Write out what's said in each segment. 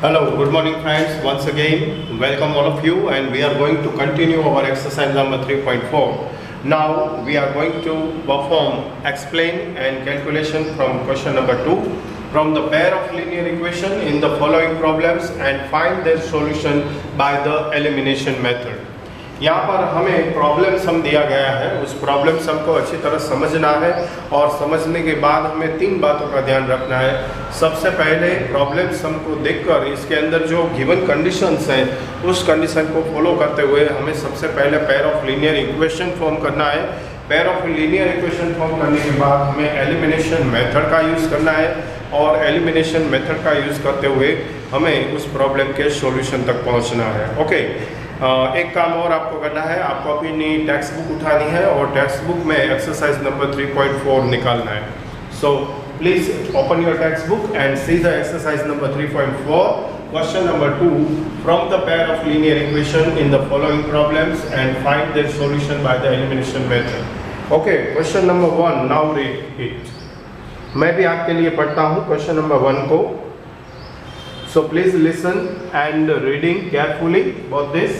Hello, good morning friends. Once again, welcome all of you, and we are going to continue our exercise number 3.4. Now we are going to perform explain and calculation from question number 2 from the pair of linear equation in the following problems and find their solution by the elimination method. यहाँ पर हमें problem some दिया गया है, उस problem some को अच्छी तरह समझना है और समझने के बाद हमें तीन बातों का ध्यान रखना है। सबसे पहले प्रॉब्लम सम को देखकर इसके अंदर जो गिवन कंडीशंस हैं उस कंडीशन को फॉलो करते हुए हमें सबसे पहले pair of linear equation form करना है। Pair of linear equation form करने के बाद हमें एलिमिनेशन मेथड का यूज़ करना है और एलिमिनेशन मेथड का यूज़ करते हुए हमें उस प्रॉब्लम के सॉल्यूशन तक पहुंचना है। ओके, एक काम और आपको करना है, आपको अपनी टेक्स्ट बुक उठानी है और टेक्स्ट बुक में एक्सरसाइज नंबर 3.4 निकालना है। So please open your text book and see the exercise number 3.4 question number 2 from the pair of linear equation in the following problems and find their solution by the elimination method. Okay, question number 1, now read it. मैं भी आपके लिए पढ़ता हूँ question number 1 को। So please listen and reading carefully about this.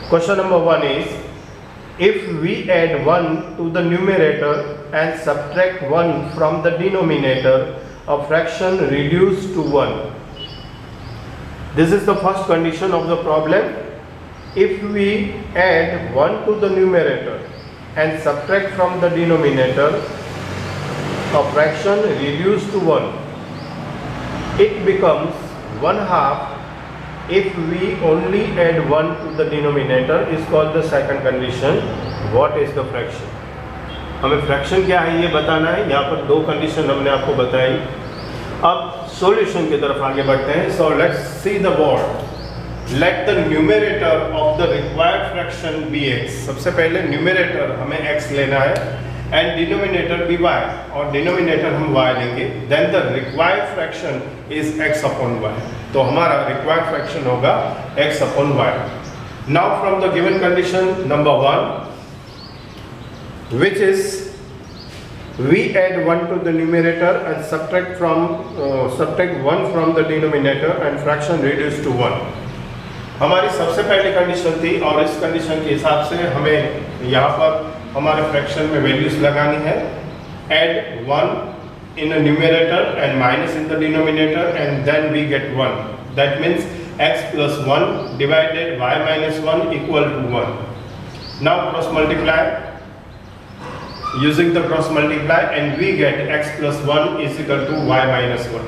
Question number 1 is, if we add 1 to the numerator and subtract 1 from the denominator, a fraction reduced to 1. This is the first condition of the problem. If we add 1 to the numerator and subtract from the denominator, a fraction reduced to 1. It becomes 1/2 if we only add 1 to the denominator is called the second condition. What is the fraction? हमें fraction क्या है ये बताना है। यहाँ पर दो condition हमने आपको बताई। अब सॉल्यूशन की तरफ आगे बढ़ते हैं। So let's see the board. Let the numerator of the required fraction be x। सबसे पहले न्यूमरेटर हमें x लेना है एंड डिनोमिनेटर बी y, और डिनोमिनेटर हम y लेंगे। Then the required fraction is x upon y। तो हमारा रिक्वायर्ड फ्रैक्शन होगा x upon y। Now from the given condition number 1 which is we add 1 to the numerator and subtract 1 from the denominator and fraction reduced to 1। हमारी सबसे पहली condition थी और इस condition के हिसाब से हमें यहाँ पर हमारे फ्रैक्शन में वैल्यूज लगानी है। Add 1 in a numerator and minus in the denominator and then we get 1। That means x plus 1 divided y minus 1 equal to 1। Now cross multiply using the cross multiply and we get x plus 1 is equal to y minus 1.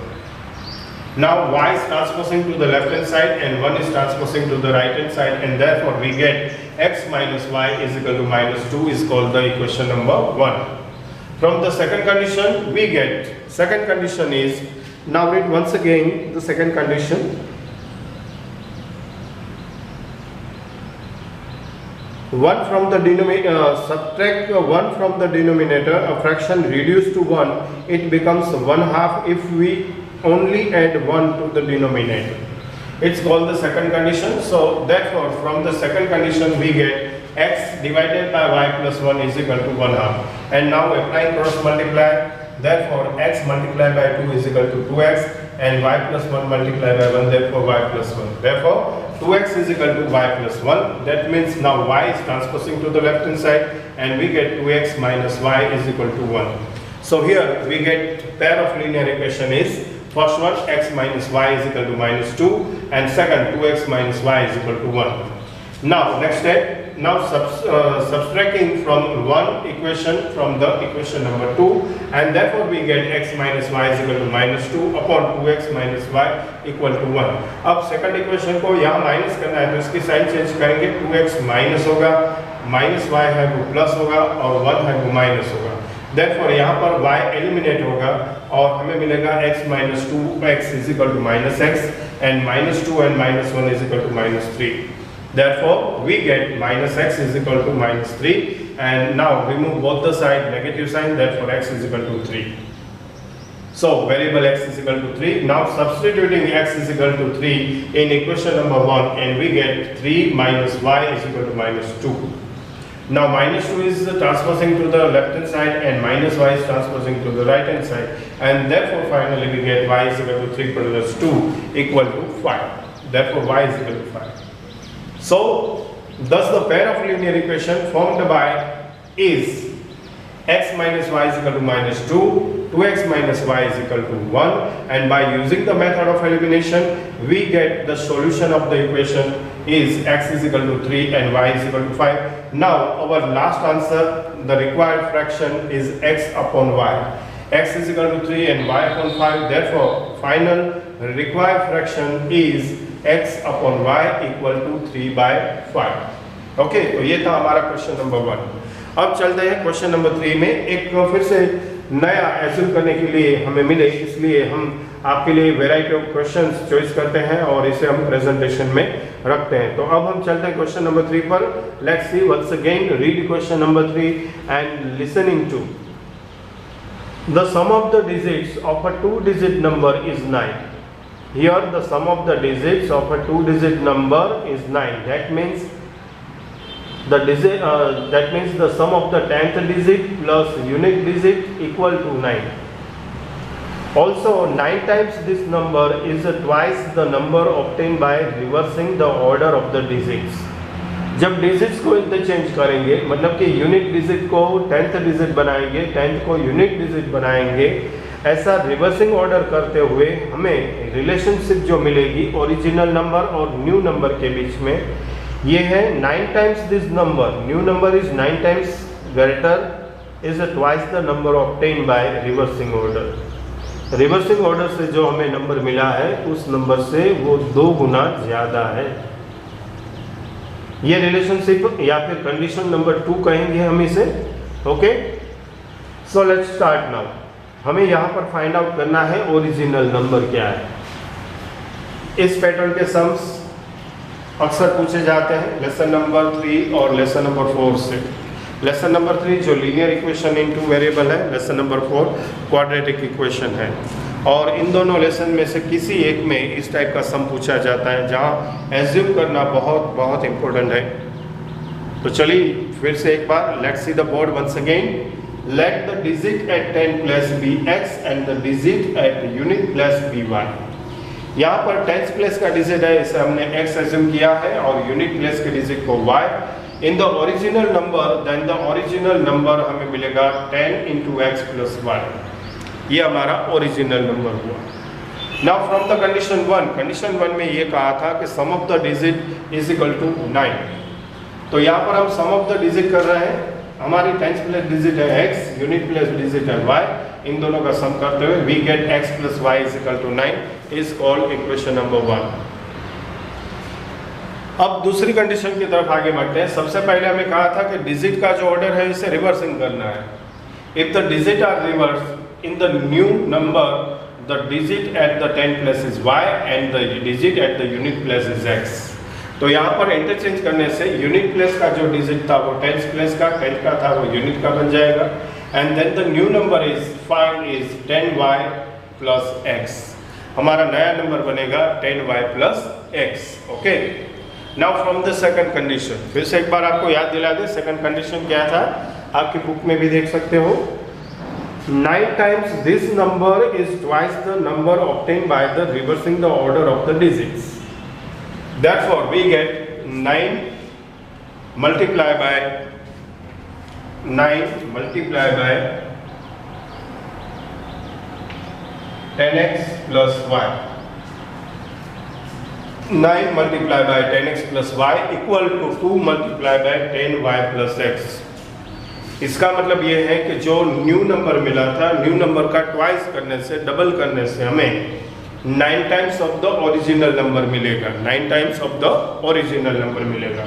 Now y is transposing to the left hand side and 1 is transposing to the right hand side, and therefore we get x minus y is equal to minus 2 is called the equation number 1. From the second condition we get, second condition is, now read once again the second condition. Subtract 1 from the denominator, a fraction reduced to 1, it becomes 1/2 if we only add 1 to the denominator. It's called the second condition. So therefore from the second condition we get x divided by y plus 1 is equal to 1/2. And now applying cross multiply, therefore x multiplied by 2 is equal to 2x and y plus 1 multiplied by 1, therefore y plus 1. Therefore 2x is equal to y plus 1. That means now y is transposing to the left hand side and we get 2x minus y is equal to 1. So here we get pair of linear equation is, first one x minus y is equal to minus 2 and second 2x minus y is equal to 1. Now next step, now subtracting from one equation from the equation number 2 and therefore we get x minus y is equal to minus 2 upon 2x minus y equal to 1. अब second equation को यहाँ minus करना है तो इसकी sign change करेंगे। 2x minus होगा, minus y है वो प्लस होगा और 1 है वो माइनस होगा। therefore यहाँ पर y एलिमिनेट होगा और हमें मिलेगा x minus 2x is equal to minus x and minus 2 and minus 1 is equal to minus 3. Therefore we get minus x is equal to minus 3 and now remove both the side negative sign, therefore x is equal to 3. So variable x is equal to 3. Now substituting x is equal to 3 in equation number 1 and we get 3 minus y is equal to minus 2. Now minus 2 is transposing to the left hand side and minus y is transposing to the right hand side, and therefore finally we get y is equal to 3 plus 2 equal to 5. Therefore y is equal to 5. So thus the pair of linear equation formed by is x minus y is equal to minus 2, 2x minus y is equal to 1, and by using the method of elimination we get the solution of the equation is x is equal to 3 and y is equal to 5. Now our last answer, the required fraction is x upon y. X is equal to 3 and y upon 5. Therefore final required fraction is x upon y equal to 3 by 5. Okay, तो ये था हमारा question number 1. अब चलते हैं question number 3 में. एक फिर से नया एज्यूम करने के लिए हमें मिले, इसलिए हम आपके लिए वैरायटी ऑफ क्वेश्चंस चॉइस करते हैं और इसे हम प्रेजेंटेशन में रखते हैं. तो अब हम चलते हैं क्वेश्चन नंबर 3 पर. Let's see once again read question number 3 and listening to. The sum of the digits of a 2-digit number is 9. Here the sum of the digits of a 2-digit number is 9. That means the sum of the 10th digit plus unique digit equal to 9. Also 9 times this number is twice the number obtained by reversing the order of the digits. जब digits को interchange करेंगे, मतलब कि unique digit को 10th digit बनाएंगे, 10th को unique digit बनाएंगे, ऐसा रिवर्सिंग ऑर्डर करते हुए हमें रिलेशनशिप जो मिलेगी ओरिजिनल नंबर और न्यू नंबर के बीच में, ये है 9 times this number. New number is 9 times greater is twice the number obtain by reversing order. Reversing order से जो हमें नंबर मिला है उस नंबर से वो 2 गुना ज्यादा है. ये रिलेशनशिप या फिर कंडीशन नंबर 2 कहेंगे हम इसे. Okay, so let's start now. हमें यहाँ पर फाइंड आउट करना है ओरिजिनल नंबर क्या है. इस पैटर्न के सम्स अक्सर पूछे जाते हैं लेसन नंबर 3 और लेसन नंबर 4 से. लेसन नंबर 3 जो लीनियर इक्वेशन इन 2 वेरिएबल है, लेसन नंबर 4 क्वाड्रेटिक इक्वेशन है. और इन दोनों लेसन में से किसी एक में इस टाइप का सम पूछा जाता है जहाँ एज्यूम करना बहुत बहुत इंपॉर्टेंट है. तो चलिए फिर से एक बार let's see the board once again. Let the digit at 10 place be x and the digit at unit place be y. यहाँ पर 10th place का डिजिट है, इसे हमने x एज्यूम किया है और यूनिट प्लेस के डिजिट को y. In the original number, then the original number हमें मिलेगा 10 into x plus y. ये हमारा ओरिजिनल नंबर हुआ. Now from the condition 1, condition 1 में ये कहा था कि sum of the digit is equal to 9. तो यहाँ पर हम सम ऑफ द डिजिट कर रहे हैं. हमारी 10th प्लेस डिजिट है x, यूनिट प्लेस डिजिट है y. इन दोनों का सम करते हुए we get x plus y is equal to 9 is called equation number 1. अब दूसरी कंडीशन की तरफ आगे बढ़ते हैं. सबसे पहले हमें कहा था कि डिजिट का जो ऑर्डर है इसे रिवर्सिंग करना है. If the digit are reverse in the new number, the digit at the 10th place is y and the digit at the unit place is x. तो यहाँ पर इंटरचेंज करने से यूनिट प्लेस का जो डिजिट था वो 10th प्लेस का, 10th का था वो यूनिट का बन जाएगा. And then the new number is 5 is 10y plus x. हमारा नया नंबर बनेगा 10y plus x. Okay, now from the second condition, फिर से एक बार आपको याद दिला दे सेकंड कंडीशन क्या था. आपकी बुक में भी देख सकते हो. 9 times this number is twice the number obtained by the reversing the order of the digits. Therefore we get 9 multiplied by 10x plus y. 9 multiplied by 10x plus y equal to 2 multiplied by 10y plus x. इसका मतलब ये है कि जो new number मिला था, new number का twice करने से, डबल करने से हमें 9 times of the original number मिलेगा. 9 times of the original number मिलेगा.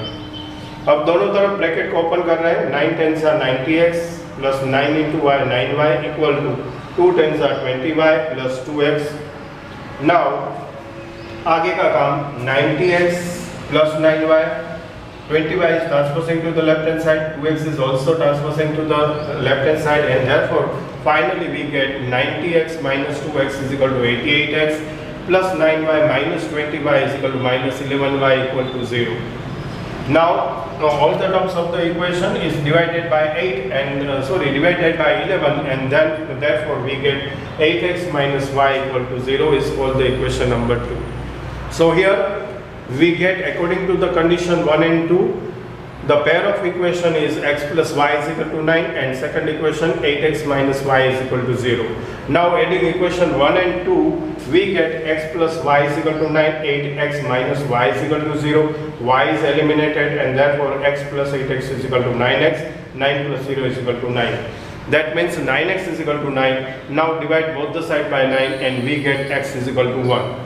अब दोनों तरफ ब्रैकेट को ओपन कर रहे हैं. 9 10s are 90x plus 9 into y 9y equal to 2 10s are 20y plus 2x. Now आगे का काम 90x plus 9y, 20y is transposing to the left hand side, 2x is also transposing to the left hand side, and therefore finally we get 90x minus 2x is equal to 88x plus 9y minus 20y is equal to minus 11y equal to 0. Now all the terms of the equation is divided by 8 and divided by 11, and then therefore we get 8x minus y equal to 0 is called the equation number 2. So here we get, according to the condition 1 and 2, the pair of equation is x plus y is equal to 9, and second equation 8x minus y is equal to 0. Now adding equation 1 and 2, we get x plus y is equal to 9, 8x minus y is equal to 0, y is eliminated, and therefore x plus 8x is equal to 9x, 9 plus 0 is equal to 9. That means 9x is equal to 9. Now divide both the side by 9 and we get x is equal to 1.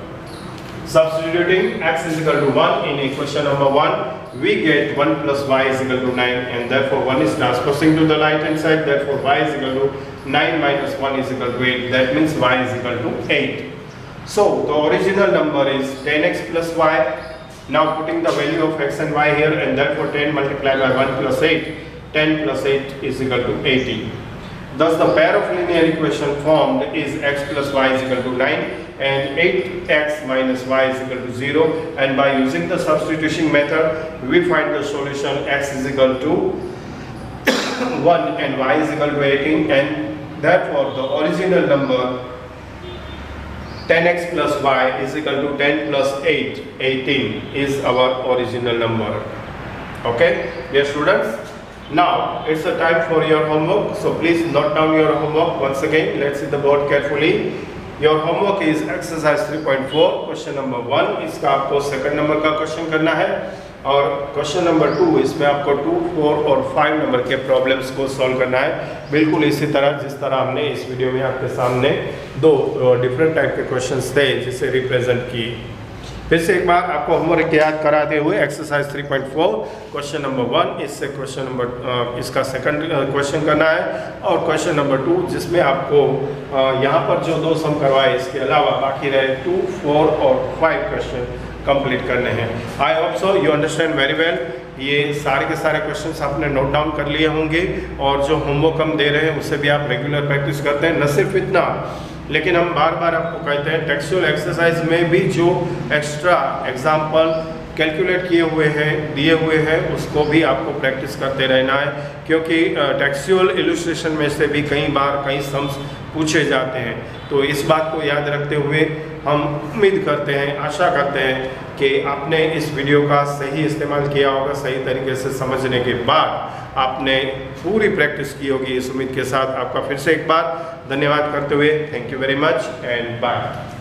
Substituting x is equal to 1 in equation number 1, we get 1 plus y is equal to 9, and therefore 1 is transposing to the right hand side, therefore y is equal to 9 minus 1 is equal to 8, that means y is equal to 8. So the original number is 10x plus y. Now putting the value of x and y here, and therefore 10 multiplied by 1 plus 8, 10 plus 8 is equal to 18. Thus the pair of linear equation formed is x plus y is equal to 9 and 8x minus y is equal to 0, and by using the substitution method we find the solution x is equal to 1 and y is equal to 18, and therefore the original number 10x plus y is equal to 10 plus 8, 18 is our original number. Okay, dear students, now it's a time for your homework, so please note down your homework once again. Let's see the board carefully. Your homework is exercise 3.4 question number 1, इसका आपको second number का question करना है, और question number 2 इसमें आपको 2, 4 और 5 number के प्रॉब्लम्स को सॉल्व करना है, बिल्कुल इसी तरह जिस तरह हमने इस वीडियो में आपके सामने दो डिफरेंट टाइप के क्वेश्चंस थे जिसे रिप्रेजेंट किए। फिर से एक बार आपको होमवर्क याद कराते हुए एक्सरसाइज 3.4 क्वेश्चन नंबर 1 इससे क्वेश्चन नंबर इसका सेकंड क्वेश्चन करना है, और क्वेश्चन नंबर 2 जिसमें आपको यहाँ पर जो दो सम करवाए इसके अलावा बाकी रहे 2, 4 और 5 क्वेश्चन कंप्लीट करने हैं। I hope so you understand very well. ये सारे के सारे क्वेश्चंस आपने नोट डाउन कर लिए होंगे, और जो होमवर्क हम दे रहे हैं उसे भी आप रेगुलर प्रैक्टिस करते हैं। न सिर्फ इतना, लेकिन हम बार बार आपको कहते हैं टेक्सचुअल एक्सरसाइज में भी जो एक्स्ट्रा एग्जाम्पल कैलकुलेट किए हुए हैं, दिए हुए हैं, उसको भी आपको प्रैक्टिस करते रहना है, क्योंकि टेक्सचुअल इलस्ट्रेशन में से भी कई बार कई सम्स पूछे जाते हैं। तो इस बात को याद रखते हुए हम उम्मीद करते हैं, आशा करते हैं कि आपने इस वीडियो का सही इस्तेमाल किया होगा, सही तरीके से समझने के बाद आपने पूरी प्रैक्टिस की होगी। इस उम्मीद के साथ आपका फिर से एक बार धन्यवाद करते हुए thank you very much and bye.